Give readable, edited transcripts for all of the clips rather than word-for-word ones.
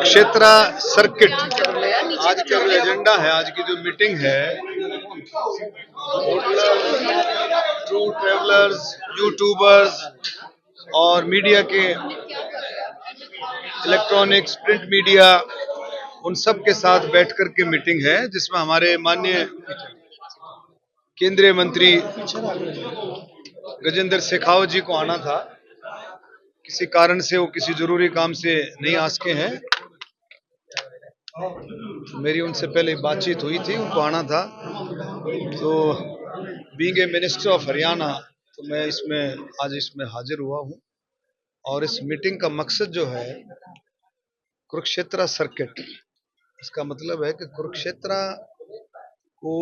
Kurukshetra circuit आज का जो एजेंडा है, आज की जो मीटिंग है, ट्रू ट्रेवलर्स, यूट्यूबर्स और मीडिया के इलेक्ट्रॉनिक्स, प्रिंट मीडिया, उन सब के साथ बैठकर के मीटिंग है, जिसमें हमारे माननीय केंद्रीय मंत्री गजेंद्र शेखावत जी को आना था। किसी कारण से वो किसी जरूरी काम से नहीं आ सके हैं। मेरी उनसे पहले बातचीत हुई थी, उनको आना था। तो being a minister of Haryana, तो मैं आज इसमें हाजिर हुआ हूं। और इस मीटिंग का मकसद जो है, कुरुक्षेत्र सर्किट, इसका मतलब है कि कुरुक्षेत्र को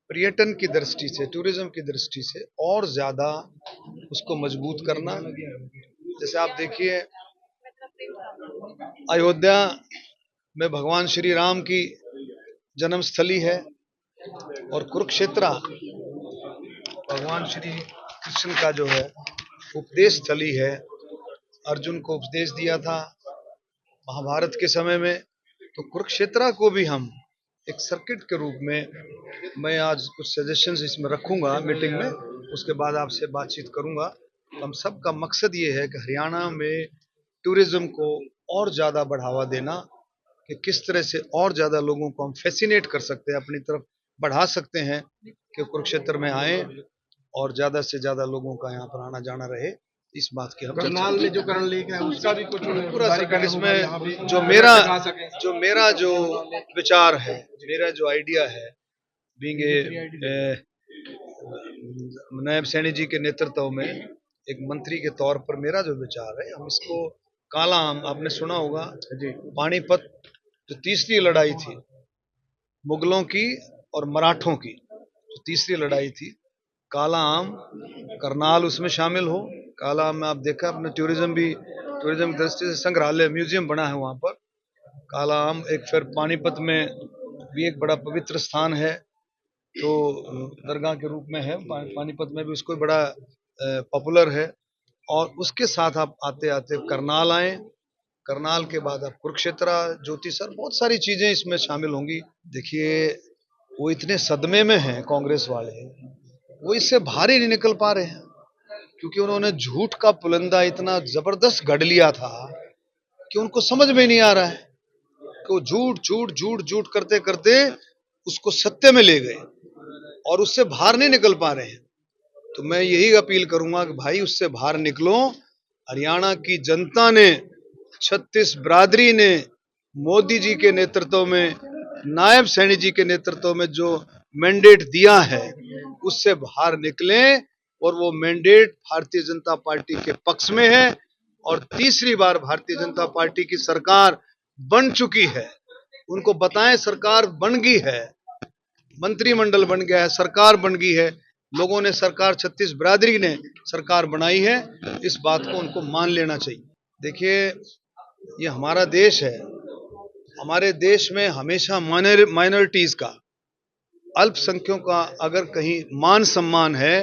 पर्यटन की दृष्टि से, टूरिज्म की दृष्टि से और ज्यादा उसको मजबूत करना। जैसे आप देखिए, अयोध्या में भगवान श्री राम की जन्मस्थली है और कुरुक्षेत्र भगवान श्री कृष्ण का जो है उपदेश स्थली है। अर्जुन को उपदेश दिया था महाभारत के समय में। तो कुरुक्षेत्र को भी हम एक सर्किट के रूप में, मैं आज कुछ सजेशंस इसमें रखूंगा मीटिंग में, उसके बाद आपसे बातचीत करूंगा। हम सब का मकसद ये है कि हरियाणा में टूरिज्म को और ज्यादा बढ़ावा देना, कि किस तरह से और ज्यादा लोगों को हम फैसिनेट कर सकते हैं, अपनी तरफ बढ़ा सकते हैं कि कुरुक्षेत्र में आए और ज्यादा से ज्यादा लोगों का यहाँ पर आना जाना रहे। इस बात की हम करनाल में जो करण लेक है उसका भी कुछ पूरा सर्किट इसमें जो मेरा जो विचार है, मेरा जो आइडिया है, बीइंग ए नायब सैनी जी के नेतृत्व में एक मंत्री के तौर पर मेरा जो विचार है, हम इसको काला आम, आपने सुना होगा पानीपत जो तीसरी लड़ाई थी मुगलों की और मराठों की, जो तीसरी लड़ाई थी, काला आम, करनाल उसमें शामिल हो। काला आम में आप देखा, अपने टूरिज्म की दृष्टि से संग्रहालय, म्यूजियम बना है वहां पर। काला आम एक, फिर पानीपत में भी एक बड़ा पवित्र स्थान है, तो दरगाह के रूप में है, पानीपत में भी उसको बड़ा पॉपुलर है। और उसके साथ आप आते आते करनाल आए, करनाल के बाद आप कुरुक्षेत्र, ज्योतिसर, बहुत सारी चीजें इसमें शामिल होंगी। देखिए, वो इतने सदमे में हैं कांग्रेस वाले, वो इससे बाहर ही नहीं निकल पा रहे हैं, क्योंकि उन्होंने झूठ का पुलंदा इतना जबरदस्त गढ़ लिया था कि उनको समझ में नहीं आ रहा है कि वो झूठ करते करते उसको सत्य में ले गए और उससे बाहर नहीं निकल पा रहे हैं। तो मैं यही अपील करूंगा कि भाई उससे बाहर निकलो। हरियाणा की जनता ने, 36 बिरादरी ने मोदी जी के नेतृत्व में, नायब सैनी जी के नेतृत्व में जो मैंडेट दिया है, उससे बाहर निकलें। और वो मैंडेट भारतीय जनता पार्टी के पक्ष में है और तीसरी बार भारतीय जनता पार्टी की सरकार बन चुकी है। उनको बताएं सरकार बन गई है, मंत्रिमंडल बन गया है, सरकार बन गई है, लोगों ने सरकार, 36 बिरादरी ने सरकार बनाई है। इस बात को उनको मान लेना चाहिए। देखिए, ये हमारा देश है, हमारे देश में हमेशा माइनॉरिटीज का, अल्पसंख्यकों का अगर कहीं मान सम्मान है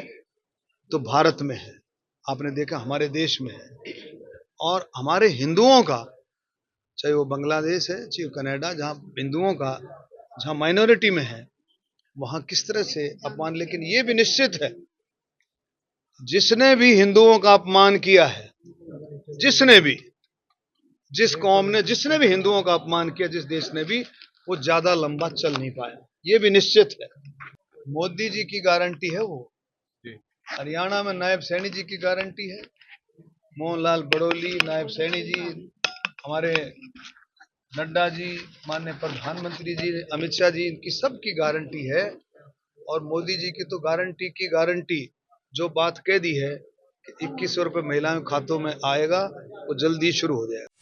तो भारत में है। आपने देखा हमारे देश में है। और हमारे हिंदुओं का, चाहे वो बांग्लादेश है, चाहे कनाडा, जहां हिंदुओं का, जहां माइनॉरिटी में है, वहां किस तरह से अपमान। लेकिन ये भी निश्चित है, जिसने भी हिंदुओं का अपमान किया है, जिसने भी, जिस कौम ने, जिसने भी हिंदुओं का अपमान किया, जिस देश ने भी, वो ज्यादा लंबा चल नहीं पाया। ये भी निश्चित है। मोदी जी की गारंटी है वो, हरियाणा में नायब सैनी जी की गारंटी है, मोहनलाल बड़ोली, नायब सैनी जी, हमारे नड्डा जी, माननीय प्रधानमंत्री जी, अमित शाह जी, इनकी सबकी गारंटी है। और मोदी जी की तो गारंटी की गारंटी, जो बात कह दी है कि 2100 रुपये महिलाओं के खातों में आएगा, वो जल्दी शुरू हो जाएगा।